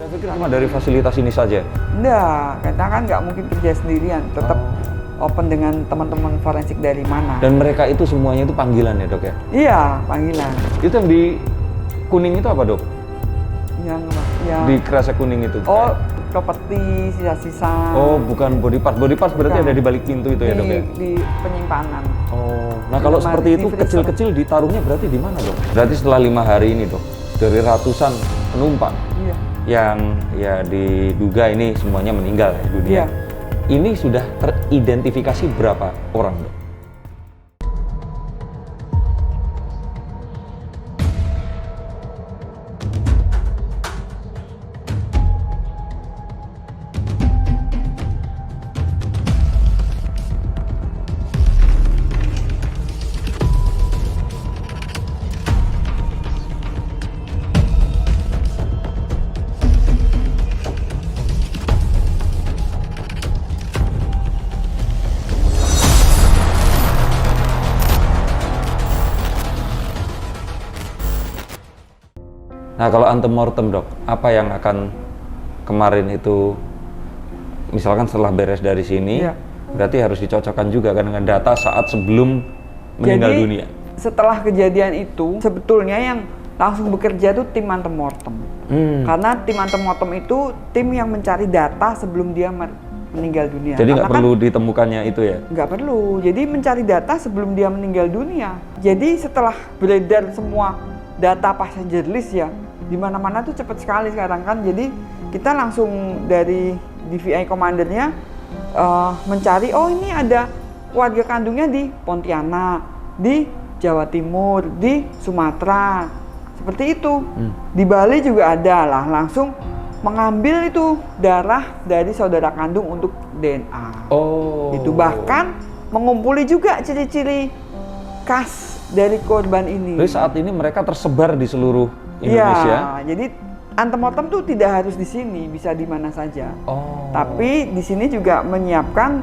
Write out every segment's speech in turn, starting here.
Saya pikir cuma dari fasilitas ini saja. Enggak, kita kan nggak mungkin kerja sendirian, tetap open dengan teman-teman forensik dari mana. Dan mereka itu semuanya itu panggilan ya dok ya? Iya, panggilan. Itu yang di kuning itu apa dok? Yang Di kresek kuning itu? Oh, properti, sisa-sisa. Oh, bukan body part. Body part berarti ada di balik pintu itu ya dok ya? Di penyimpanan. Oh, nah kalau seperti itu kecil-kecil ditaruhnya berarti di mana dok? Berarti setelah 5 hari ini dok, dari ratusan penumpang yang ya diduga ini semuanya meninggal ya dunia. Iya. Ini sudah teridentifikasi berapa orang dok? Nah kalau antemortem dok, apa yang akan kemarin itu, misalkan setelah beres dari sini, berarti harus dicocokkan juga kan dengan data saat sebelum meninggal dunia. Setelah kejadian itu, sebetulnya yang langsung bekerja itu tim antemortem. Karena tim antemortem itu tim yang mencari data sebelum dia meninggal dunia. Jadi nggak perlu ditemukannya itu ya? Nggak perlu, jadi mencari data sebelum dia meninggal dunia. Jadi setelah beredar semua data passenger list ya, di mana-mana tuh cepat sekali sekarang kan. Jadi kita langsung dari DVI komandernya mencari, oh ini ada keluarga kandungnya di Pontianak, di Jawa Timur, di Sumatera, seperti itu. Di Bali juga ada lah, langsung mengambil itu darah dari saudara kandung untuk DNA. Oh. Itu bahkan mengumpuli juga ciri-ciri khas dari korban ini. Jadi saat ini mereka tersebar di seluruh Indonesia. Ya, jadi antemortem tuh tidak harus di sini, bisa di mana saja. Oh. Tapi di sini juga menyiapkan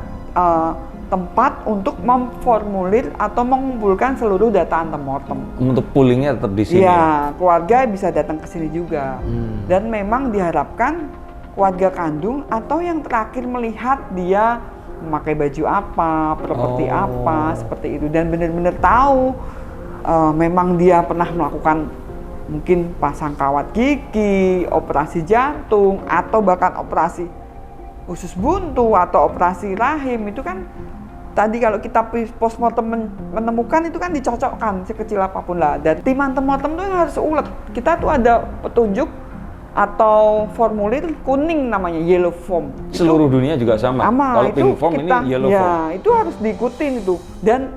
tempat untuk memformulir atau mengumpulkan seluruh data antemortem. Untuk poolingnya tetap di sini. Ya, keluarga bisa datang ke sini juga. Dan memang diharapkan keluarga kandung atau yang terakhir melihat dia memakai baju apa, properti apa, seperti itu, dan benar-benar tahu memang dia pernah melakukan mungkin pasang kawat gigi, operasi jantung, atau bahkan operasi usus buntu atau operasi rahim. Itu kan tadi kalau kita postmortem menemukan itu kan dicocokkan sekecil apapun lah. Dan tim antemortem tuh harus ulet. Kita tuh ada petunjuk atau formulir kuning namanya, yellow form. Seluruh dunia juga sama. Kalau pink form ini yellow form. Ya, itu harus diikutin itu. Dan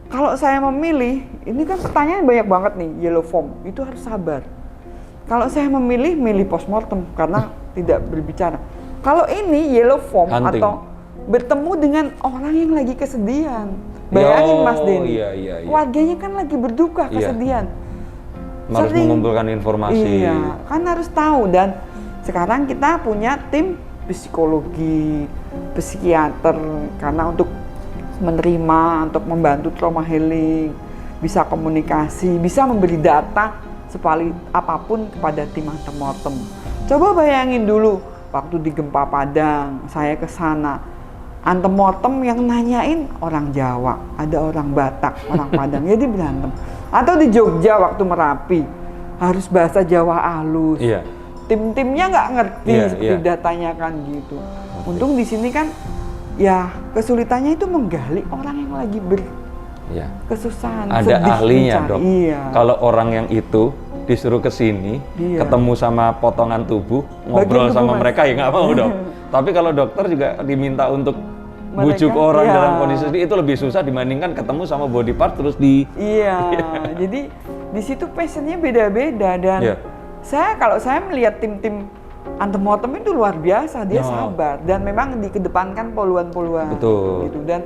kalau saya memilih, ini kan pertanyaan banyak banget nih, yellow form, itu harus sabar. Kalau saya milih postmortem karena tidak berbicara. Kalau ini yellow form atau bertemu dengan orang yang lagi kesedihan. Bayangin Mas Denny, keluarganya kan lagi berduka, kesedihan. Harus mengumpulkan informasi. Iya, kan harus tahu. Dan sekarang kita punya tim psikologi, psikiater, karena untuk menerima, untuk membantu trauma healing, bisa komunikasi, bisa memberi data sevalid apapun kepada tim antemortem. Coba bayangin dulu waktu di gempa Padang, saya ke sana, antemortem yang nanyain orang Jawa, ada orang Batak, orang Padang, jadi berantem. Atau di Jogja waktu Merapi, harus bahasa Jawa halus. Tim-timnya nggak ngerti seperti datanya kan gitu. Untung di sini kan ya kesulitannya itu menggali orang yang lagi kesusahan, ada sedih, ahlinya dok. Kalau orang yang itu disuruh ke sini, ketemu sama potongan tubuh, ngobrol sama mereka ya nggak mau dok. Tapi kalau dokter juga diminta untuk bujuk orang dalam kondisi itu lebih susah dibandingkan ketemu sama body part terus di. Jadi di situ passionnya beda-beda. Dan kalau saya melihat tim-tim antemortem itu luar biasa, dia sabar dan memang dikedepankan poluan-poluan gitu. Dan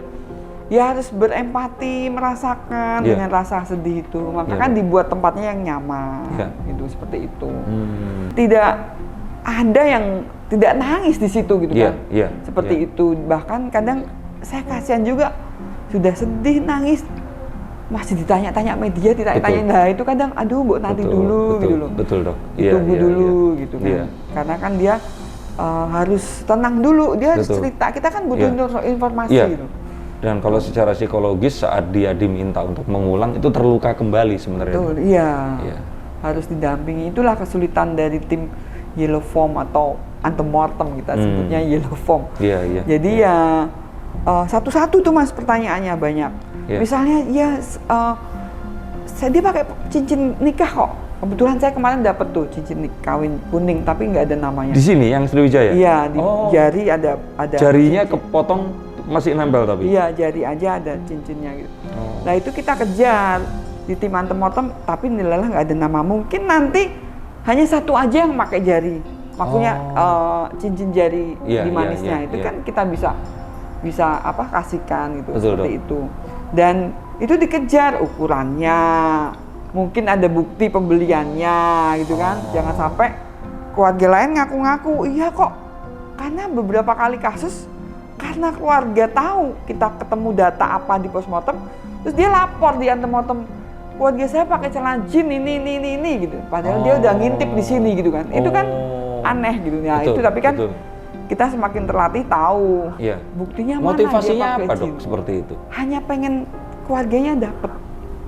ya harus berempati, merasakan dengan rasa sedih itu. Maka kan dibuat tempatnya yang nyaman gitu, seperti itu. Tidak ada yang tidak nangis di situ gitu kan. Seperti itu. Bahkan kadang saya kasihan juga, sudah sedih nangis masih ditanya-tanya media, ditanya-tanya, nah itu kadang aduh mbok nanti dulu betul, gitu loh. Betul dok. Tunggu dulu gitu kan. Iya. Karena kan dia harus tenang dulu, dia harus cerita. Kita kan butuh informasi gitu. Dan kalau secara psikologis saat dia diminta untuk mengulang itu terluka kembali sebenarnya. Betul, iya. Harus didampingi. Itulah kesulitan dari tim yellow foam atau antemortem kita sebutnya yellow foam. Iya. Jadi ya satu-satu tuh Mas pertanyaannya banyak. Misalnya dia pakai cincin nikah kok. Kebetulan saya kemarin dapat tuh cincin kawin kuning tapi nggak ada namanya. Di sini yang Sriwijaya? Iya, di jari ada. Jarinya cincin. Kepotong masih nempel tapi? Iya, jari aja ada cincinnya gitu. Nah itu kita kejar di tim antemortem tapi nilalah nggak ada nama. Mungkin nanti hanya satu aja yang pakai jari. Makanya cincin jari di manisnya itu kan kita bisa kasihkan gitu. Betul, seperti itu. Dan itu dikejar ukurannya, mungkin ada bukti pembeliannya gitu kan. Jangan sampai keluarga lain ngaku-ngaku, iya kok. Karena beberapa kali kasus, karena keluarga tahu kita ketemu data apa di postmortem, terus dia lapor di antemortem, keluarga saya pakai celana jin ini gitu. Padahal dia udah ngintip di sini gitu kan. Itu kan aneh gitu ya. Itu tapi kan kita semakin terlatih tahu buktinya motivasinya mana dia pakai apa dok jin. seperti itu? Hanya pengen keluarganya dapat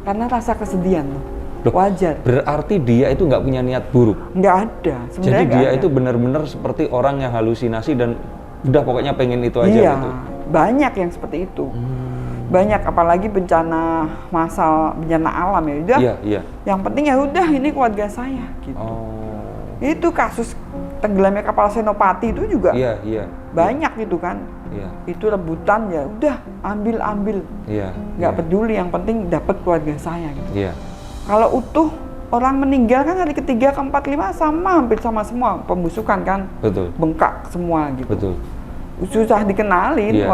karena rasa kesedihan loh. Wajar. Berarti dia itu nggak punya niat buruk? Nggak ada. Jadi dia itu benar-benar seperti orang yang halusinasi dan udah pokoknya pengen itu aja gitu? Banyak yang seperti itu. Banyak, apalagi bencana massal, bencana alam ya udah. Yang penting ya udah ini keluarga saya gitu. Itu kasus tenggelamnya kapal Senopati itu juga banyak gitu kan. Itu rebutan ya udah ambil. Nggak peduli, yang penting dapat keluarga saya gitu. Kalau utuh orang meninggal kan hari ketiga, keempat, lima hampir sama semua pembusukan kan. Bengkak semua gitu. Susah dikenalin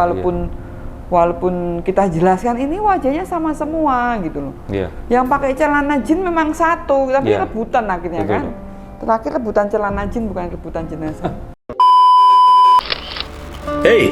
walaupun kita jelaskan ini wajahnya sama semua gitu loh. Yang pakai celana jin memang satu, tapi rebutan akhirnya kan. Terakhir rebutan celana jin bukan rebutan jenazah. Hey,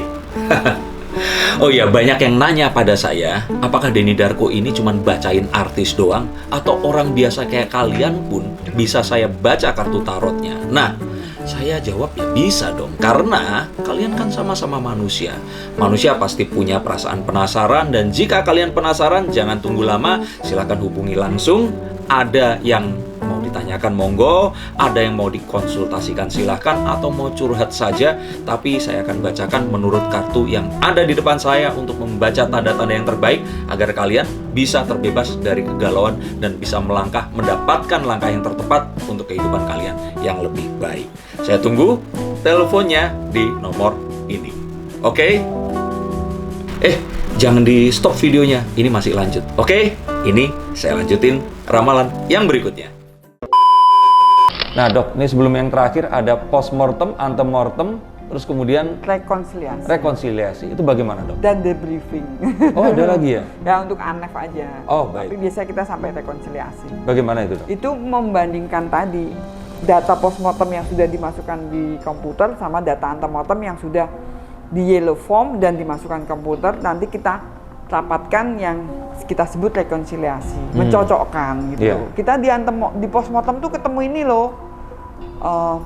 oh ya, banyak yang nanya pada saya, apakah Denny Darko ini cuma bacain artis doang atau orang biasa kayak kalian pun bisa saya baca kartu tarotnya? Nah, saya jawab ya bisa dong, karena kalian kan sama-sama manusia. Manusia pasti punya perasaan penasaran, dan jika kalian penasaran jangan tunggu lama, silakan hubungi langsung. Ada yang mau ditanyakan monggo, ada yang mau dikonsultasikan silahkan, atau mau curhat saja, tapi saya akan bacakan menurut kartu yang ada di depan saya untuk membaca tanda-tanda yang terbaik agar kalian bisa terbebas dari kegalauan dan bisa melangkah mendapatkan langkah yang tertepat untuk kehidupan kalian yang lebih baik. Saya tunggu teleponnya di nomor ini. Oke? Jangan di stop videonya, ini masih lanjut. Oke? Ini saya lanjutin ramalan yang berikutnya. Nah dok, ini sebelum yang terakhir ada postmortem, antemortem, terus kemudian rekonsiliasi. Itu bagaimana dok? Dan debriefing. Oh ada lagi ya? Ya untuk ANEF aja. Oh baik. Tapi biasanya kita sampai rekonsiliasi. Bagaimana itu dok? Itu membandingkan tadi data postmortem yang sudah dimasukkan di komputer sama data antemortem yang sudah di yellow form dan dimasukkan komputer. Nanti kita rapatkan yang kita sebut rekonsiliasi, mencocokkan gitu. Kita di postmortem tuh ketemu ini loh,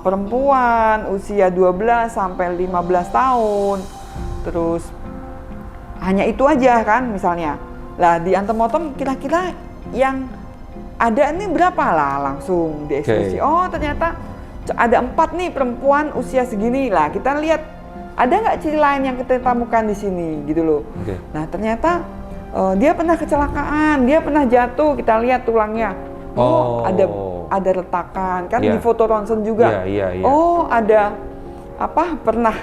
perempuan usia 12 sampai 15 tahun, terus hanya itu aja kan misalnya. Lah di antemortem kira-kira yang ada ini berapa lah, langsung dieksekusi. Oh ternyata ada 4 nih perempuan usia segini lah. Kita lihat ada nggak ciri lain yang kita temukan di sini gitu loh. Nah ternyata dia pernah kecelakaan, dia pernah jatuh, kita lihat tulangnya. Oh ada retakan kan di foto ronsen juga. Oh ada pernah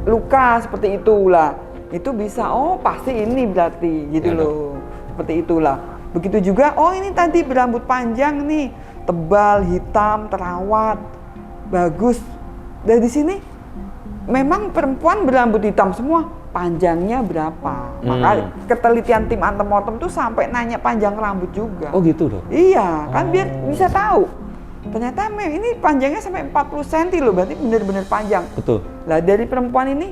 luka seperti itulah. Itu bisa pasti ini berarti gitu loh. Seperti itulah. Begitu juga ini tadi berambut panjang nih, tebal, hitam, terawat, bagus. Dari sini memang perempuan berambut hitam semua, panjangnya berapa? Maka ketelitian tim antemortem tuh sampai nanya panjang rambut juga. Oh gitu dok? Iya, kan biar bisa tahu. Ternyata ini panjangnya sampai 40 cm loh, berarti benar-benar panjang. Betul. Lah dari perempuan ini,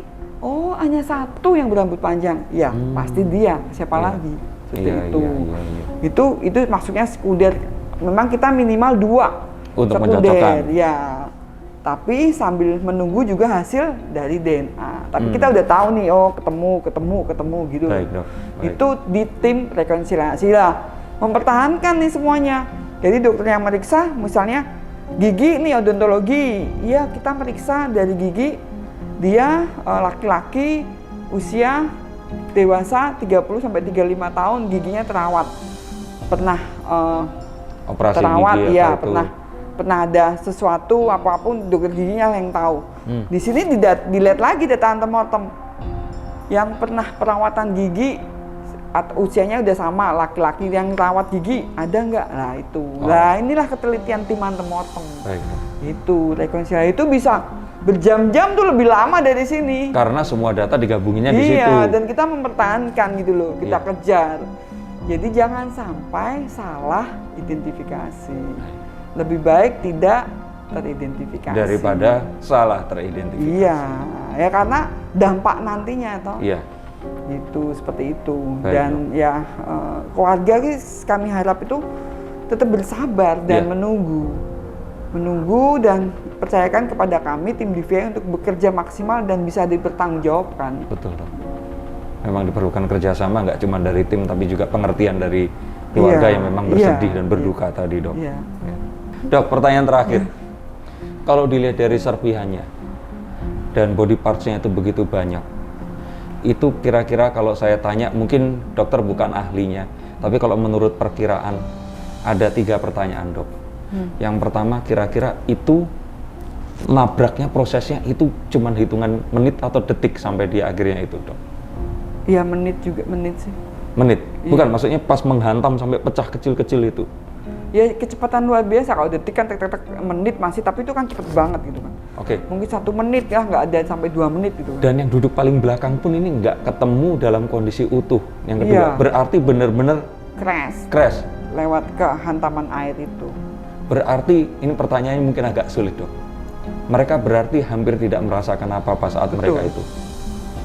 hanya satu yang berambut panjang. Ya, pasti dia. Siapa lagi? seperti Iya, itu. iya, iya, iya. Itu maksudnya sekunder. Memang kita minimal 2 Untuk sekunder, mencocokkan. ya. Tapi sambil menunggu juga hasil dari DNA. Tapi Hmm. kita udah tahu nih, oh ketemu gitu. Baik, Dok. Baik. Itu di tim rekonsiliasi lah, mempertahankan nih semuanya. Jadi dokter yang meriksa, misalnya gigi nih odontologi, ya kita meriksa dari gigi dia laki-laki usia dewasa 30 sampai 35 tahun, giginya terawat, pernah Operasi terawat, gigi ya apa itu? pernah ada sesuatu apapun dokter giginya yang tahu. Di sini dilihat lagi data antemortem yang pernah perawatan gigi atau usianya udah sama, laki-laki yang rawat gigi ada nggak? Nah itu, nah inilah ketelitian tim antemortem. Baik, Dok. Itu rekonsiliasi itu bisa berjam-jam tuh lebih lama dari sini. Karena semua data digabunginnya di situ. Iya, dan kita mempertahankan gitu loh, kita Iya. kejar. Jadi jangan sampai salah identifikasi. Lebih baik tidak teridentifikasi. Daripada salah teridentifikasi. Iya, ya karena dampak nantinya toh. Iya. Gitu, seperti itu. Baik, Dan ya keluarga kami harap itu tetap bersabar dan Iya. menunggu dan percayakan kepada kami tim DVI untuk bekerja maksimal dan bisa dipertanggungjawabkan. Betul, Dok. Memang diperlukan kerjasama nggak cuma dari tim tapi juga pengertian dari keluarga Iya, yang memang iya, bersedih dan berduka tadi, Dok. Iya. Ya. Dok, pertanyaan terakhir. Kalau dilihat dari serpihannya dan body parts-nya itu begitu banyak, itu kira-kira kalau saya tanya, mungkin dokter bukan ahlinya, tapi kalau menurut perkiraan ada 3 pertanyaan, Dok. Yang pertama, kira-kira itu nabraknya prosesnya itu cuman hitungan menit atau detik sampai di akhirnya itu, Dok? Iya, menit sih. Menit? Iya. Bukan, maksudnya pas menghantam sampai pecah kecil-kecil itu. Ya kecepatan luar biasa, kalau detik kan tek menit masih, tapi itu kan cepet banget gitu kan. Oke. Mungkin 1 menit ya, nggak ada sampai 2 menit gitu kan. Dan yang duduk paling belakang pun ini nggak ketemu dalam kondisi utuh. Yang kedua, Iya. berarti benar-benar crash. Lewat ke hantaman air itu. Berarti, ini pertanyaannya mungkin agak sulit, Dok. Mereka berarti hampir tidak merasakan apa-apa saat Betul. mereka itu.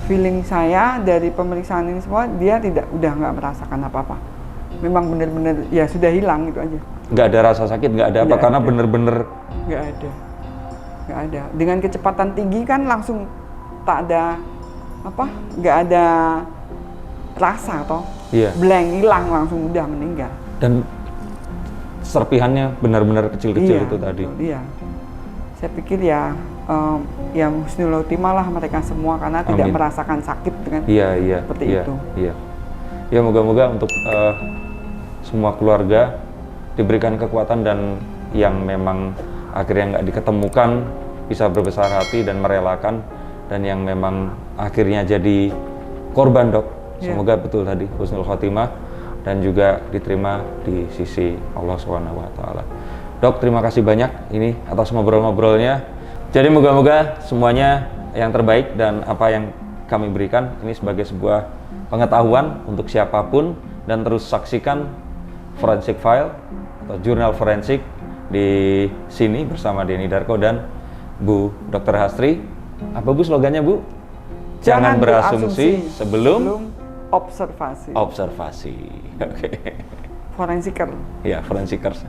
Feeling saya dari pemeriksaan ini semua, dia udah nggak merasakan apa-apa. Memang benar-benar ya sudah hilang gitu aja. Nggak ada rasa sakit, nggak ada apa, Nggak karena ada. benar-benar Nggak ada. Dengan kecepatan tinggi kan langsung tak ada apa? Nggak ada rasa toh. Iya. Blank, hilang, langsung udah meninggal. Dan serpihannya benar-benar kecil-kecil itu tadi. betul, iya. Saya pikir ya husnul khotimah lah mereka semua karena tidak Amin. merasakan sakit dengan Iya, seperti iya, itu. Iya. Ya moga-moga untuk semua keluarga diberikan kekuatan dan yang memang akhirnya nggak diketemukan bisa berbesar hati dan merelakan, dan yang memang akhirnya jadi korban, Dok. Iya. Semoga betul tadi husnul khotimah dan juga diterima di sisi Allah SWT. Dok, terima kasih banyak ini atas ngobrol-ngobrolnya. Jadi moga-moga semuanya yang terbaik, dan apa yang kami berikan ini sebagai sebuah pengetahuan untuk siapapun, dan terus saksikan Forensic File atau jurnal forensik di sini bersama Denny Darko dan Bu Dr. Hastri. Apa Bu slogannya, Bu? Jangan berasumsi sebelum observasi. observasi. Oke. Forensiker. Ya, forensikers.